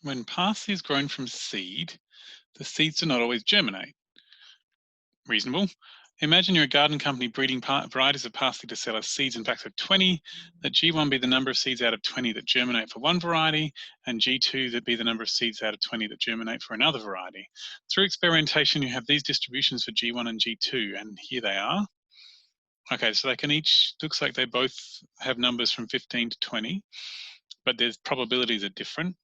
When parsley is grown from seed, the seeds do not always germinate. Reasonable. Imagine you're a garden company breeding varieties of parsley to sell as seeds in packs of 20, that G1 be the number of seeds out of 20 that germinate for one variety, and G2 that be the number of seeds out of 20 that germinate for another variety. Through experimentation, you have these distributions for G1 and G2, and here they are. Okay, so they can each, looks like they both have numbers from 15 to 20, but their probabilities are different.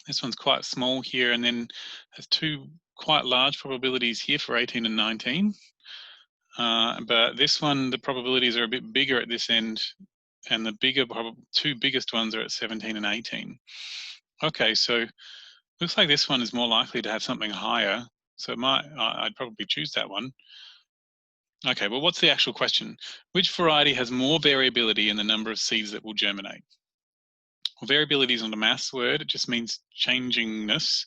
This one's quite small here, and then has two quite large probabilities here for 18 and 19. But this one, the probabilities are a bit bigger at this end, and the two biggest ones are at 17 and 18. Okay, so looks like this one is more likely to have something higher. So I'd probably choose that one. Okay, well, what's the actual question? Which variety has more variability in the number of seeds that will germinate? Well, variability is not a maths word, it just means changingness.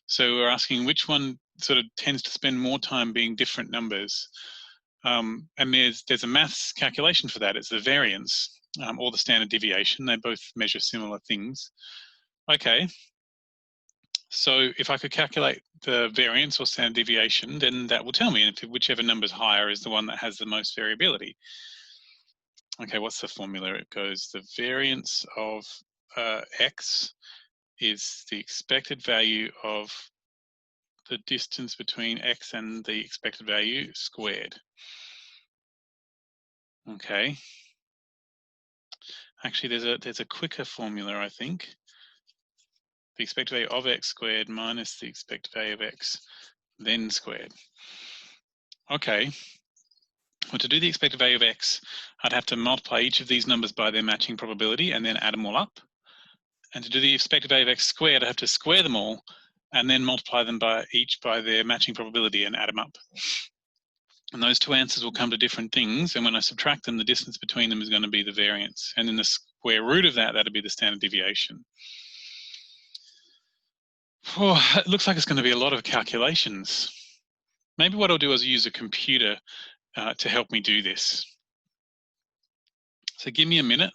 So we're asking which one sort of tends to spend more time being different numbers. And there's a maths calculation for that. It's the variance or the standard deviation. They both measure similar things. Okay, so if I could calculate the variance or standard deviation, then that will tell me if whichever number's higher is the one that has the most variability. Okay, what's the formula? It goes the variance of x is the expected value of the distance between x and the expected value squared. Okay. Actually, there's a quicker formula, I think. The expected value of x squared minus the expected value of x then squared. Okay. Well, to do the expected value of x, I'd have to multiply each of these numbers by their matching probability and then add them all up. And to do the expected value of x squared, I have to square them all and then multiply them by each by their matching probability and add them up. And those two answers will come to different things. And when I subtract them, the distance between them is going to be the variance. And then the square root of that, that'll be the standard deviation. Oh, it looks like it's going to be a lot of calculations. Maybe what I'll do is use a computer to help me do this. So give me a minute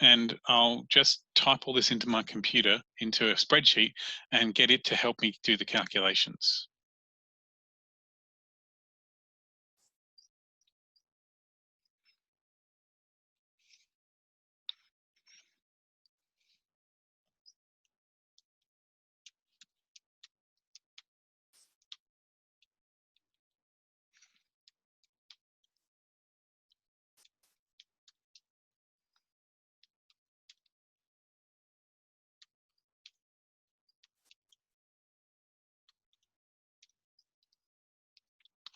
and I'll just type all this into my computer, into a spreadsheet, and get it to help me do the calculations.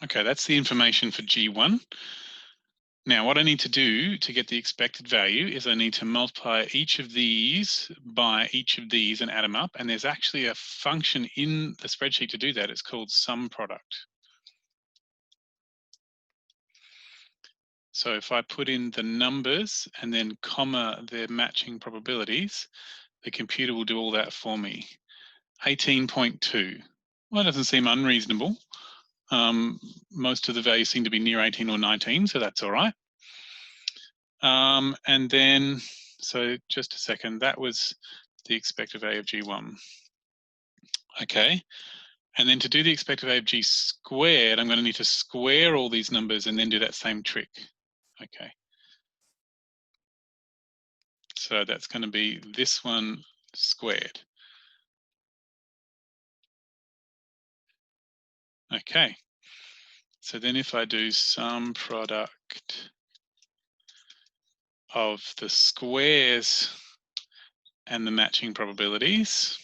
Okay, that's the information for G1. Now, what I need to do to get the expected value is I need to multiply each of these by each of these and add them up. And there's actually a function in the spreadsheet to do that. It's called sum product. So if I put in the numbers and then comma their matching probabilities, the computer will do all that for me. 18.2. Well, that doesn't seem unreasonable. Most of the values seem to be near 18 or 19, so that's all right. And then, so just a second, that was the expected value of G1. Okay, and then to do the expected value of G squared, I'm going to need to square all these numbers and then do that same trick. Okay. So that's going to be this one squared. Okay. So then if I do sum product of the squares and the matching probabilities,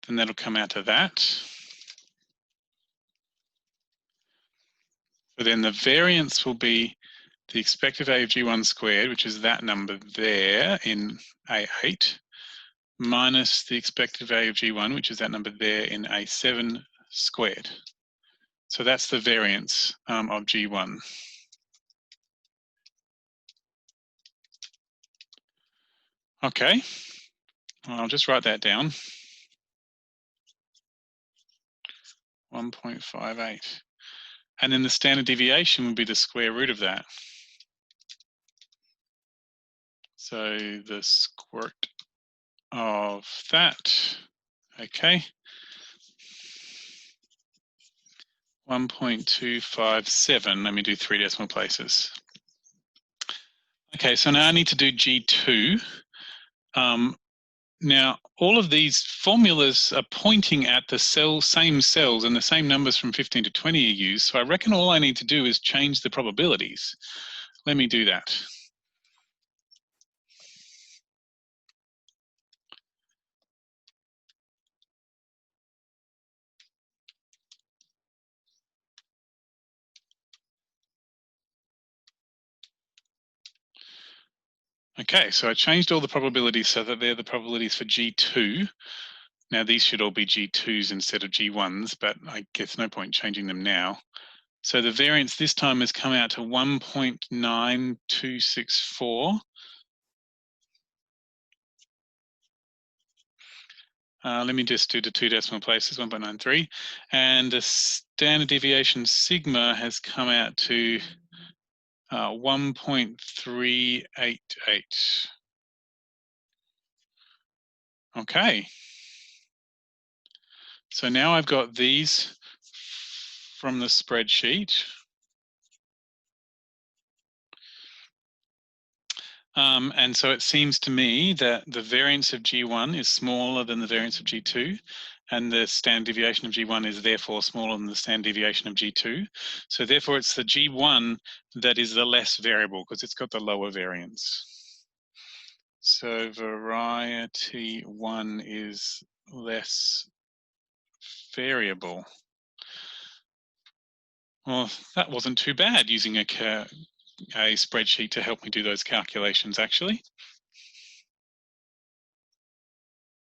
then that'll come out to that. So then the variance will be the expected value of G1 squared, which is that number there in A8, minus the expected value of G1, which is that number there in A7 squared. So that's the variance of G1. Okay, well, I'll just write that down. 1.58. And then the standard deviation would be the square root of that. So the squirt of that. Okay. 1.257. Let me do 3 decimal places. Okay, so now I need to do G2. Now, all of these formulas are pointing at the same cells, and the same numbers from 15 to 20 are used. So I reckon all I need to do is change the probabilities. Let me do that. Okay, so I changed all the probabilities so that they're the probabilities for G2. Now these should all be G2s instead of G1s, but I guess no point changing them now. So the variance this time has come out to 1.9264. Let me just do the 2 decimal places, 1.93. And the standard deviation sigma has come out to 1.388. Okay. So now I've got these from the spreadsheet. And so it seems to me that the variance of G1 is smaller than the variance of G2, and the standard deviation of G1 is therefore smaller than the standard deviation of G2. So therefore it's the G1 that is the less variable because it's got the lower variance. So variety 1 is less variable. Well, that wasn't too bad using a spreadsheet to help me do those calculations, actually.